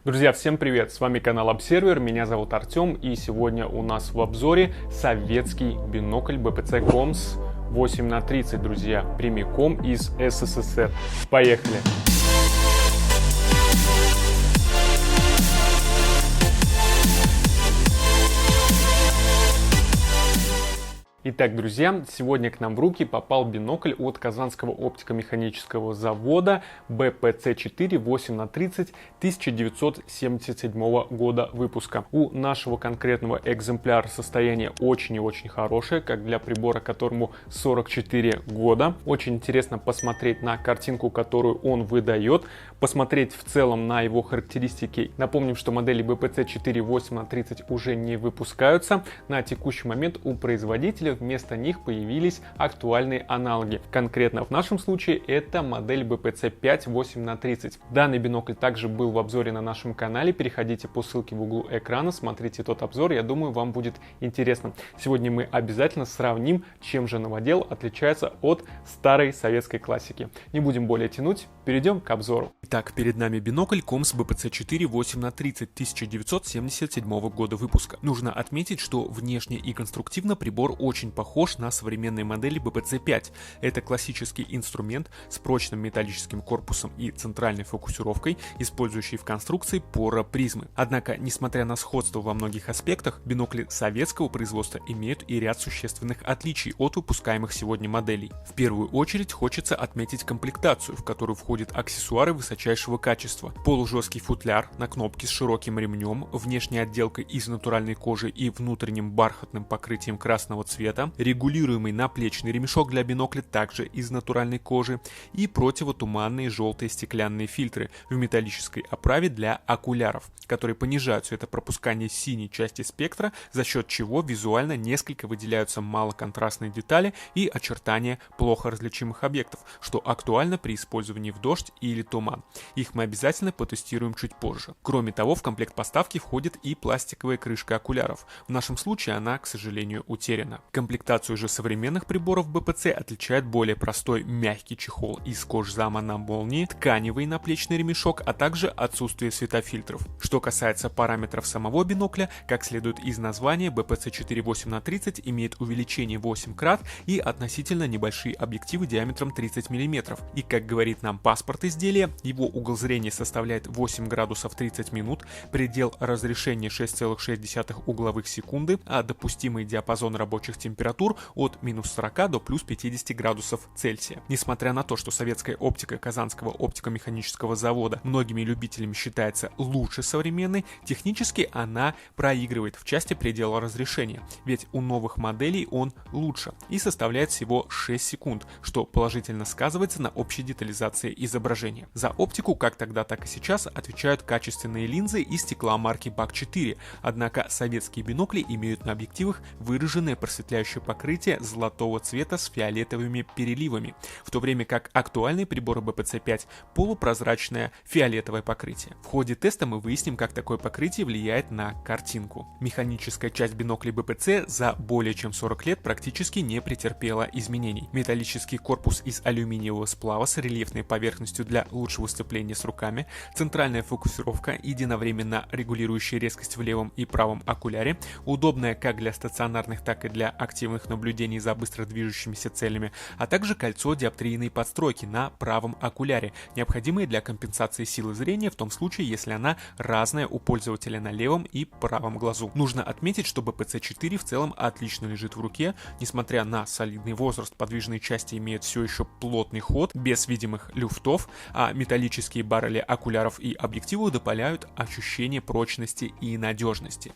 Друзья, всем привет! С вами канал Observer, меня зовут Артем, и сегодня у нас в обзоре советский бинокль БПЦ Комс 8х30, друзья, прямиком из СССР. Поехали! Итак, друзья, сегодня к нам в руки попал бинокль от Казанского оптико-механического завода БПЦ-4 8х30 1977 года выпуска. У нашего конкретного экземпляра состояние очень и очень хорошее, как для прибора, которому 44 года. Очень интересно посмотреть на картинку, которую он выдает, посмотреть в целом на его характеристики. Напомним, что модели БПЦ-4 8х30 уже не выпускаются. На текущий момент у производителя вместо них появились актуальные аналоги. Конкретно в нашем случае это модель БПЦ-5 8х30. Данный бинокль также был в обзоре на нашем канале. Переходите по ссылке в углу экрана, смотрите тот обзор. Я думаю, вам будет интересно. Сегодня мы обязательно сравним, чем же новодел отличается от старой советской классики. Не будем более тянуть, перейдем к обзору. Итак, перед нами бинокль Комс БПЦ-4 8х30 1977 года выпуска. Нужно отметить, что внешне и конструктивно прибор очень похож на современные модели БПЦ-5. Это классический инструмент с прочным металлическим корпусом и центральной фокусировкой, использующий в конструкции поропризмы. Однако, несмотря на сходство во многих аспектах, бинокли советского производства имеют и ряд существенных отличий от выпускаемых сегодня моделей. В первую очередь хочется отметить комплектацию, в которую входят аксессуары высочайшего качества. Полужесткий футляр на кнопке с широким ремнем, внешней отделкой из натуральной кожи и внутренним бархатным покрытием красного цвета, регулируемый наплечный ремешок для бинокля также из натуральной кожи и противотуманные желтые стеклянные фильтры в металлической оправе для окуляров, которые понижают светопропускание синей части спектра, за счет чего визуально несколько выделяются малоконтрастные детали и очертания плохо различимых объектов, что актуально при использовании в дождь или туман. Их мы обязательно потестируем чуть позже. Кроме того, в комплект поставки входит и пластиковая крышка окуляров. В нашем случае она, к сожалению, утеряна. Комплектацию же современных приборов БПЦ отличает более простой мягкий чехол из кожзама на молнии, тканевый наплечный ремешок, а также отсутствие светофильтров. Что касается параметров самого бинокля, как следует из названия, БПЦ-4 8х30 имеет увеличение 8 крат и относительно небольшие объективы диаметром 30 мм. И, как говорит нам паспорт изделия, его угол зрения составляет 8 градусов 30 минут, предел разрешения 6,6 угловых секунды, а допустимый диапазон рабочих температур от минус 40 до плюс 50 градусов Цельсия. Несмотря на то, что советская оптика Казанского оптико-механического завода многими любителями считается лучше современной, технически она проигрывает в части предела разрешения, ведь у новых моделей он лучше и составляет всего 6 секунд, что положительно сказывается на общей детализации изображения. За оптику, как тогда, так и сейчас, отвечают качественные линзы из стекла марки БАК-4, однако советские бинокли имеют на объективах выраженное просветляющее покрытие золотого цвета с фиолетовыми переливами, в то время как актуальные приборы БПЦ-5 полупрозрачное фиолетовое покрытие. В ходе теста мы выясним, как такое покрытие влияет на картинку. Механическая часть биноклей БПЦ за более чем 40 лет практически не претерпела изменений. Металлический корпус из алюминиевого сплава с рельефной поверхностью для лучшего сцепления с руками, центральная фокусировка, единовременно регулирующая резкость в левом и правом окуляре, удобная как для стационарных, так и для активных наблюдений за быстро движущимися целями, а также кольцо диоптрийной подстройки на правом окуляре, необходимое для компенсации силы зрения в том случае, если она разная у пользователя на левом и правом глазу. Нужно отметить, что БПЦ-4 в целом отлично лежит в руке, несмотря на солидный возраст, подвижные части имеют все еще плотный ход, без видимых люфтов, а металлические баррели окуляров и объективов дополняют ощущение прочности и надежности.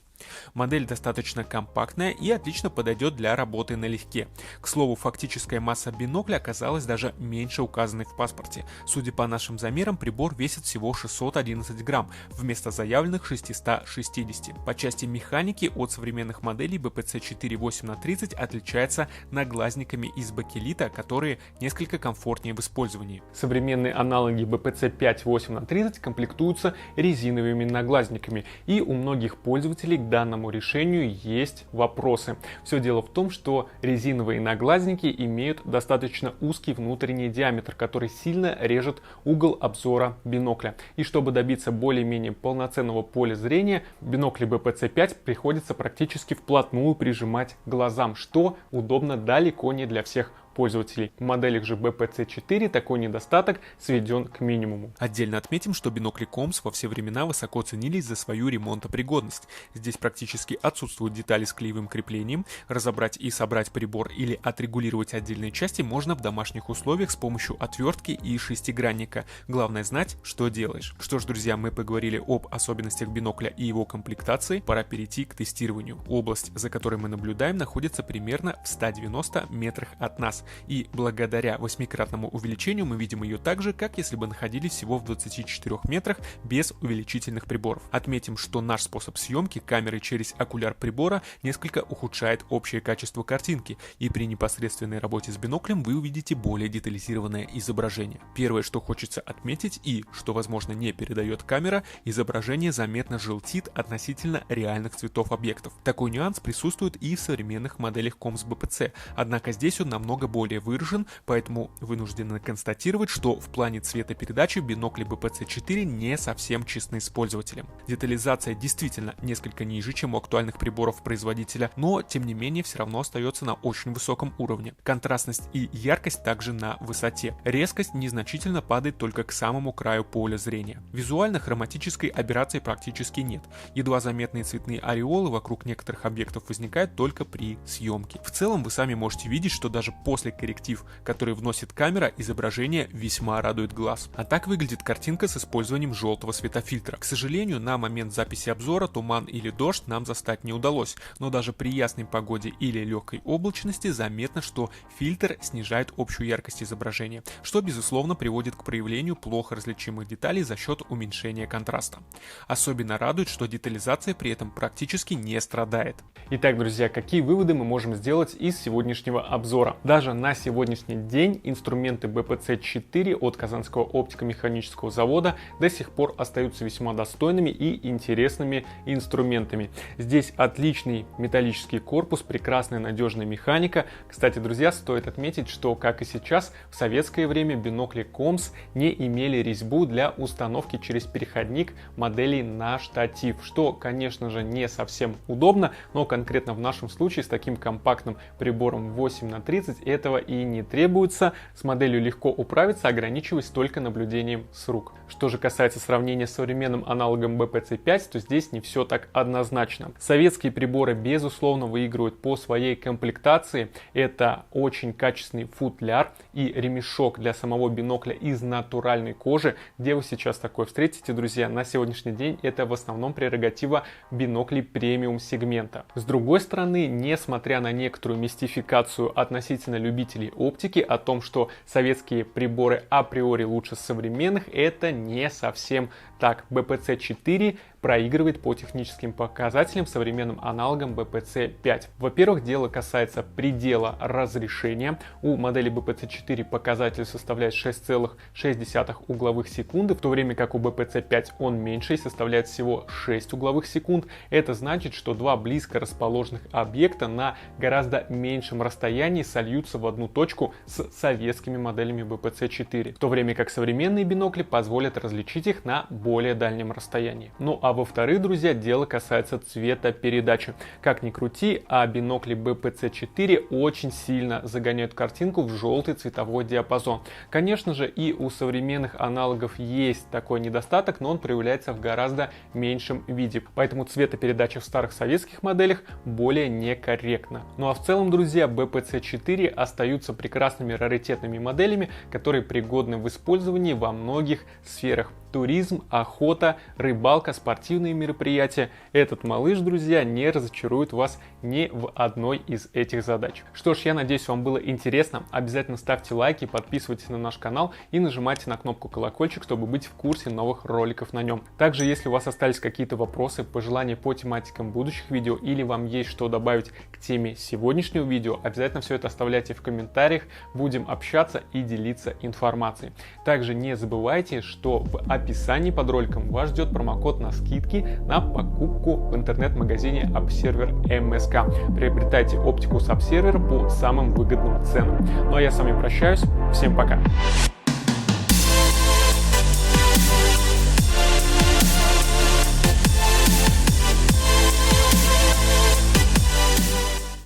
Модель достаточно компактная и отлично подойдет для работы налегке. К слову, фактическая масса бинокля оказалась даже меньше указанной в паспорте. Судя по нашим замерам, прибор весит всего 611 грамм, вместо заявленных 660. По части механики от современных моделей БПЦ-4 8х30 отличается наглазниками из бакелита, которые несколько комфортнее в использовании. Современные аналоги БПЦ-5 8х30 комплектуются резиновыми наглазниками, и у многих пользователей данному решению есть вопросы. Все дело в том, что резиновые наглазники имеют достаточно узкий внутренний диаметр, который сильно режет угол обзора бинокля. И чтобы добиться более-менее полноценного поля зрения, бинокли BPC5 приходится практически вплотную прижимать к глазам, что удобно далеко не для всех пользователей. В моделях же BPC4 такой недостаток сведен к минимуму. Отдельно отметим, что бинокли Комс во все времена высоко ценились за свою ремонтопригодность. Здесь практически отсутствуют детали с клеевым креплением. Разобрать и собрать прибор или отрегулировать отдельные части можно в домашних условиях с помощью отвертки и шестигранника. Главное знать, что делаешь. Что ж, друзья, мы поговорили об особенностях бинокля и его комплектации. Пора перейти к тестированию. Область, за которой мы наблюдаем, находится примерно в 190 метрах от нас. И благодаря 8-кратному увеличению мы видим ее так же, как если бы находились всего в 24 метрах без увеличительных приборов. Отметим, что наш способ съемки камеры через окуляр прибора несколько ухудшает общее качество картинки, и при непосредственной работе с биноклем вы увидите более детализированное изображение. Первое, что хочется отметить и что, возможно, не передает камера, изображение заметно желтит относительно реальных цветов объектов. Такой нюанс присутствует и в современных моделях Комс BPC, однако здесь он намного более выражен, поэтому вынуждены констатировать, что в плане цветопередачи бинокли BPC4 не совсем честны с пользователем. Детализация действительно несколько ниже, чем у актуальных приборов производителя, но тем не менее все равно остается на очень высоком уровне. Контрастность и яркость также на высоте. Резкость незначительно падает только к самому краю поля зрения. Визуально хроматической аберрации практически нет. Едва заметные цветные ореолы вокруг некоторых объектов возникают только при съемке. В целом вы сами можете видеть, что даже после корректив, который вносит камера, изображение весьма радует глаз. А так выглядит картинка с использованием желтого светофильтра. К сожалению, на момент записи обзора туман или дождь нам застать не удалось, но даже при ясной погоде или легкой облачности заметно, что фильтр снижает общую яркость изображения, что безусловно приводит к проявлению плохо различимых деталей за счет уменьшения контраста. Особенно радует, что детализация при этом практически не страдает. Итак, друзья, какие выводы мы можем сделать из сегодняшнего обзора? Даже на сегодняшний день инструменты BPC4 от Казанского оптико-механического завода до сих пор остаются весьма достойными и интересными инструментами. Здесь отличный металлический корпус, прекрасная надежная механика. Кстати, друзья, стоит отметить, что, как и сейчас, в советское время бинокли Комс не имели резьбу для установки через переходник моделей на штатив, что, конечно же, не совсем удобно, но конкретно в нашем случае с таким компактным прибором 8х30 этого и не требуется. С моделью легко управиться, ограничиваясь только наблюдением с рук. Что же касается сравнения с современным аналогом BPC5, то здесь не все так однозначно. Советские приборы безусловно выигрывают по своей комплектации. Это очень качественный футляр и ремешок для самого бинокля из натуральной кожи. Где вы сейчас такое встретите, друзья? На сегодняшний день это в основном прерогатива биноклей премиум сегмента. С другой стороны, несмотря на некоторую мистификацию относительно любителей оптики о том, что советские приборы априори лучше современных, это не совсем так. BPC4 проигрывает по техническим показателям современным аналогам BPC5. Во-первых, дело касается предела разрешения. У модели BPC4 показатель составляет 6,6 угловых секунды, в то время как у BPC5 он меньше и составляет всего 6 угловых секунд. Это значит, что два близко расположенных объекта на гораздо меньшем расстоянии сольются в одну точку с советскими моделями BPC4, в то время как современные бинокли позволят различить их на более дальнем расстоянии. Ну а во-вторых, друзья, дело касается цветопередачи. Как ни крути, а бинокли BPC4 очень сильно загоняют картинку в желтый цветовой диапазон. Конечно же, и у современных аналогов есть такой недостаток, но он проявляется в гораздо меньшем виде. Поэтому цветопередача в старых советских моделях более некорректна. Ну а в целом, друзья, BPC4 остаются прекрасными раритетными моделями, которые пригодны в использовании во многих сферах. Туризм, охота, рыбалка, спортивные мероприятия. Этот малыш, друзья, не разочарует вас ни в одной из этих задач. Что ж, я надеюсь, вам было интересно. Обязательно ставьте лайки, подписывайтесь на наш канал и нажимайте на кнопку колокольчик, чтобы быть в курсе новых роликов на нем. Также, если у вас остались какие-то вопросы, пожелания по тематикам будущих видео или вам есть что добавить к теме сегодняшнего видео, обязательно все это оставляйте в комментариях. Будем общаться и делиться информацией. Также не забывайте, что в описании под под роликом вас ждет промокод на скидки на покупку в интернет-магазине Observer MSK. Приобретайте оптику с Observer по самым выгодным ценам. Ну а я с вами прощаюсь. Всем пока.